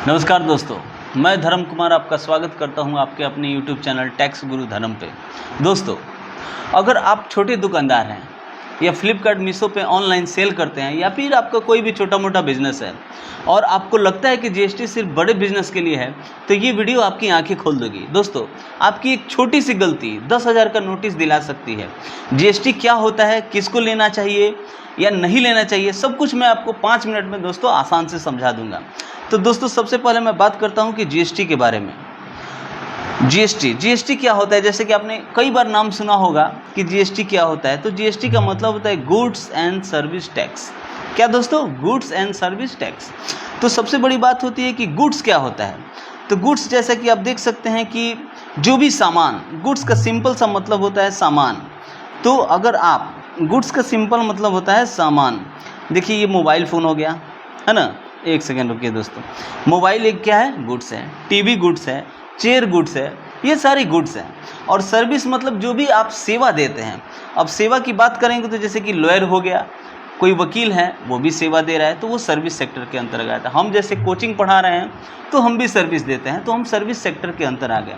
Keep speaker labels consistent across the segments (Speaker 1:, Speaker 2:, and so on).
Speaker 1: नमस्कार दोस्तों, मैं धर्म कुमार आपका स्वागत करता हूं आपके अपने यूट्यूब चैनल टैक्स गुरु धर्म पे। दोस्तों, अगर आप छोटे दुकानदार हैं या फ्लिपकार्ट मीशो पे ऑनलाइन सेल करते हैं या फिर आपका कोई भी छोटा मोटा बिजनेस है और आपको लगता है कि जीएसटी सिर्फ बड़े बिजनेस के लिए है, तो ये वीडियो आपकी आंखें खोल देगी। दोस्तों, आपकी एक छोटी सी गलती 10,000 का नोटिस दिला सकती है। जीएसटी क्या होता है, किसको लेना चाहिए या नहीं लेना चाहिए, सब कुछ मैं आपको 5 मिनट में दोस्तों आसान से समझा दूंगा। तो दोस्तों, सबसे पहले मैं बात करता हूं कि जीएसटी के बारे में। जीएसटी क्या होता है? जैसे कि आपने कई बार नाम सुना होगा कि जीएसटी क्या होता है। तो जीएसटी का मतलब होता है गुड्स एंड सर्विस टैक्स। क्या दोस्तों? Goods and service tax. तो सबसे बड़ी बात होती है कि गुड्स क्या होता है। तो गुड्स, जैसा कि आप देख सकते हैं कि जो भी सामान, गुड्स का सिंपल सा मतलब होता है सामान। तो अगर आप, गुड्स का सिंपल मतलब होता है सामान। देखिए, ये मोबाइल फ़ोन हो गया, है ना। एक सेकेंड रुकिए दोस्तों। मोबाइल एक क्या है? गुड्स है। टीवी गुड्स है, चेयर गुड्स है, ये सारी गुड्स हैं। और सर्विस मतलब जो भी आप सेवा देते हैं। अब सेवा की बात करेंगे तो जैसे कि लॉयर हो गया, कोई वकील है वो भी सेवा दे रहा है, तो वो सर्विस सेक्टर के अंतर्गत है। हम जैसे कोचिंग पढ़ा रहे हैं तो हम भी सर्विस देते हैं, तो हम सर्विस सेक्टर के अंतर आ गए।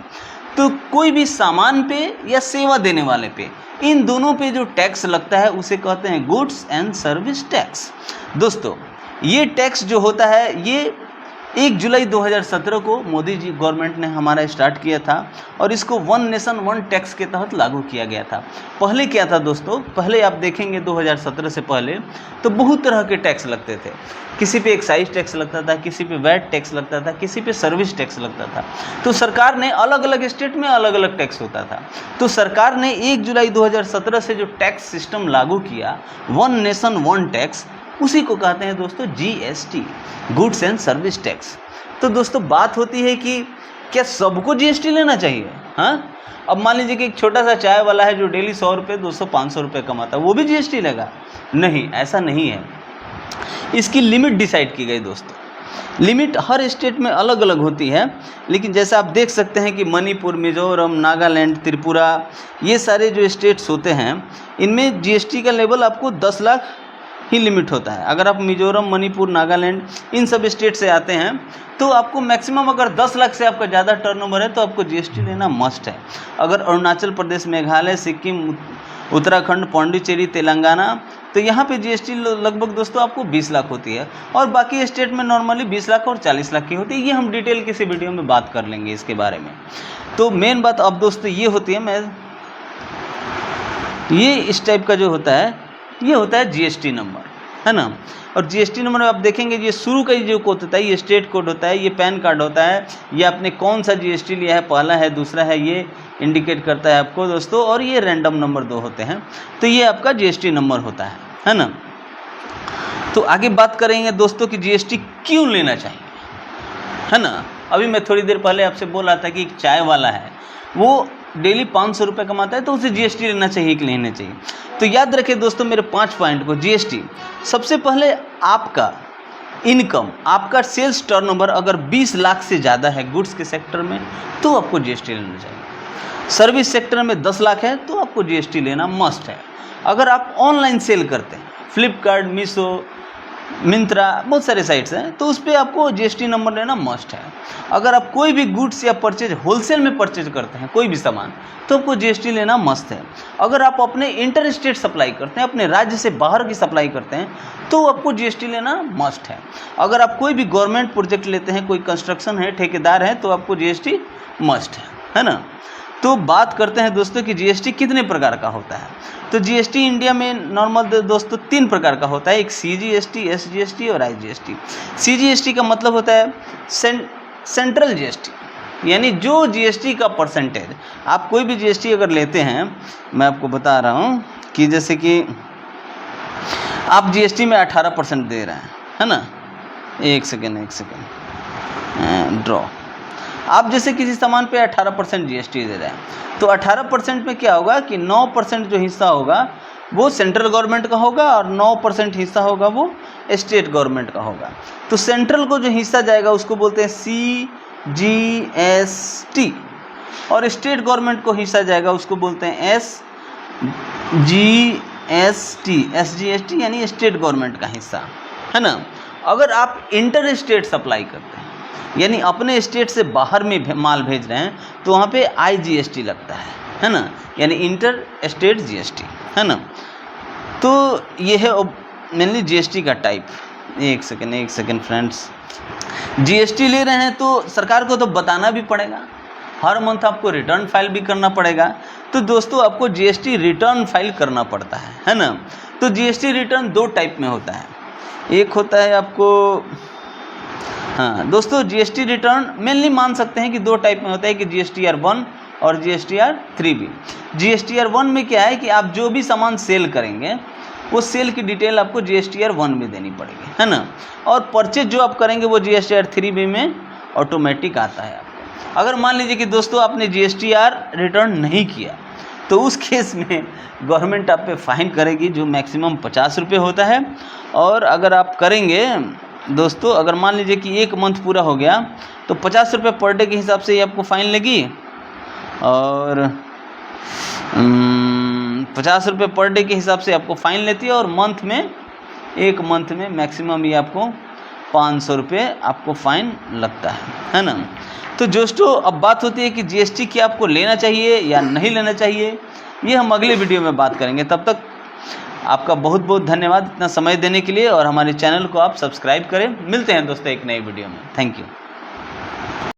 Speaker 1: तो कोई भी सामान पे या सेवा देने वाले पे, इन दोनों पे जो टैक्स लगता है उसे कहते हैं गुड्स एंड सर्विस टैक्स। दोस्तों, ये टैक्स जो होता है ये 1 जुलाई 2017 को मोदी जी गवर्नमेंट ने हमारा स्टार्ट किया था और इसको वन नेशन वन टैक्स के तहत लागू किया गया था। पहले क्या था दोस्तों? पहले आप देखेंगे 2017 से पहले तो बहुत तरह के टैक्स लगते थे। किसी पे एक्साइज टैक्स लगता था, किसी पे वैट टैक्स लगता था, किसी पे सर्विस टैक्स लगता था। तो सरकार ने अलग अलग स्टेट में अलग अलग टैक्स होता था। तो सरकार ने 1 जुलाई 2017 से जो टैक्स सिस्टम लागू किया, वन नेशन वन टैक्स, उसी को कहते हैं दोस्तों GST, goods and service tax. तो दोस्तों, बात होती है कि क्या सबको जीएसटी लेना चाहिए? हाँ, अब मान लीजिए कि एक छोटा सा चाय वाला है जो डेली 100 रुपये 200-500 रुपये कमाता है, वो भी जीएसटी लेगा? नहीं, ऐसा नहीं है। इसकी लिमिट डिसाइड की गई दोस्तों। लिमिट हर स्टेट में अलग अलग होती है, लेकिन जैसा आप देख सकते हैं कि मणिपुर, मिजोरम, नागालैंड, त्रिपुरा, ये सारे जो स्टेट्स होते हैं इनमें जीएसटी का लेवल आपको 10 लाख ही लिमिट होता है। अगर आप मिजोरम, मणिपुर, नागालैंड इन सब स्टेट से आते हैं तो आपको मैक्सिमम, अगर 10 लाख से आपका ज़्यादा टर्नओवर है तो आपको जीएसटी लेना मस्ट है। अगर अरुणाचल प्रदेश, मेघालय, सिक्किम, उत्तराखंड, पौंडीचेरी, तेलंगाना, तो यहाँ पे जीएसटी लगभग दोस्तों आपको 20 लाख होती है। और बाकी स्टेट में नॉर्मली 20 लाख और 40 लाख की होती है। ये हम डिटेल किसी वीडियो में बात कर लेंगे इसके बारे में। तो मेन बात अब दोस्तों ये होती है, ये इस टाइप का जो होता है, ये होता है जीएसटी नंबर, है ना। और जीएसटी नंबर में आप देखेंगे ये शुरू का जो कोड होता है ये स्टेट कोड होता है, ये पैन कार्ड होता है, ये आपने कौन सा जीएसटी लिया है, पहला है, दूसरा है, ये इंडिकेट करता है आपको दोस्तों। और ये रैंडम नंबर 2 होते हैं, तो ये आपका जीएसटी नंबर होता है ना। तो आगे बात करेंगे दोस्तों कि जीएसटी क्यों लेना चाहिए, है ना। अभी मैं थोड़ी देर पहले आपसे बोल रहा था कि एक चाय वाला है, वो डेली 500 रुपये कमाता है, तो उसे जीएसटी लेना चाहिए कि लेना चाहिए? तो याद रखिए दोस्तों मेरे 5 पॉइंट को। जीएसटी, सबसे पहले आपका इनकम, आपका सेल्स टर्नओवर अगर 20 लाख से ज़्यादा है गुड्स के सेक्टर में तो आपको जीएसटी लेना चाहिए। सर्विस सेक्टर में 10 लाख है तो आपको जीएसटी लेना मस्ट है। अगर आप ऑनलाइन सेल करते हैं, फ्लिपकार्ट, मीशो, मिंत्रा, बहुत सारे साइट्स हैं, तो उस पर आपको जीएसटी नंबर लेना मस्ट है। अगर आप कोई भी गुड्स या परचेज होलसेल में परचेज करते हैं कोई भी सामान, तो आपको जीएसटी लेना मस्ट है। अगर आप अपने इंटर स्टेट सप्लाई करते हैं, अपने राज्य से बाहर की सप्लाई करते हैं, तो आपको जीएसटी लेना मस्ट है। अगर आप कोई भी गवर्नमेंट प्रोजेक्ट लेते हैं, कोई कंस्ट्रक्शन है, ठेकेदार है, तो आपको जीएसटी मस्ट है ना। तो बात करते हैं दोस्तों कि जीएसटी कितने प्रकार का होता है। तो जीएसटी इंडिया में नॉर्मल दोस्तों 3 प्रकार का होता है, एक सीजीएसटी, एसजीएसटी और आईजीएसटी। सीजीएसटी का मतलब होता है सेंट्रल जीएसटी, यानी जो जीएसटी का परसेंटेज, आप कोई भी जीएसटी अगर लेते हैं, मैं आपको बता रहा हूँ कि जैसे कि आप जीएसटी में 18% दे रहे हैं, है ना। एक सेकेंड ड्रॉ। आप जैसे किसी सामान पे 18% जीएसटी दे रहे हैं, तो 18% में क्या होगा कि 9% जो हिस्सा होगा वो सेंट्रल गवर्नमेंट का होगा और 9% हिस्सा होगा वो स्टेट गवर्नमेंट का होगा। तो सेंट्रल को जो हिस्सा जाएगा उसको बोलते हैं सीजीएसटी, और स्टेट गवर्नमेंट को हिस्सा जाएगा उसको बोलते हैं एसजीएसटी, यानी स्टेट गवर्नमेंट का हिस्सा, है ना। अगर आप इंटर स्टेट सप्लाई करते हैं यानी अपने स्टेट से बाहर में माल भेज रहे हैं तो वहाँ पे IGST लगता है ना, यानी इंटर स्टेट GST, है ना। तो ये है मेनली GST का टाइप। एक सेकेंड फ्रेंड्स, GST ले रहे हैं तो सरकार को तो बताना भी पड़ेगा, हर मंथ आपको रिटर्न फाइल भी करना पड़ेगा। तो दोस्तों आपको GST रिटर्न फाइल करना पड़ता है ना। तो GST रिटर्न 2 टाइप में होता है, एक होता है आपको, हाँ दोस्तों GST रिटर्न मेनली मान सकते हैं कि 2 टाइप में होता है कि GSTR 1 और GSTR 3B। GSTR 1 में क्या है कि आप जो भी सामान सेल करेंगे वो सेल की डिटेल आपको GSTR 1 में देनी पड़ेगी, है ना। और परचेज जो आप करेंगे वो GSTR 3B में ऑटोमेटिक आता है आपको। अगर मान लीजिए कि दोस्तों आपने GSTR रिटर्न नहीं किया तो उस केस में गवर्नमेंट आप पे फाइन करेगी, जो मैक्सिमम 50 रुपये होता है। और अगर आप करेंगे दोस्तों, अगर मान लीजिए कि 1 मंथ पूरा हो गया तो 50 रुपये पर डे के हिसाब से ही आपको फ़ाइन लगी, और 50 रुपये पर डे के हिसाब से आपको फ़ाइन लेती है। और मंथ में 1 मंथ में मैक्सिमम ये आपको 500 रुपये आपको फ़ाइन लगता है ना। तो दोस्तों अब बात होती है कि GST क्या आपको लेना चाहिए या नहीं लेना चाहिए, ये हम अगले वीडियो में बात करेंगे। तब तक आपका बहुत बहुत धन्यवाद इतना समय देने के लिए, और हमारे चैनल को आप सब्सक्राइब करें। मिलते हैं दोस्तों एक नई वीडियो में। Thank you.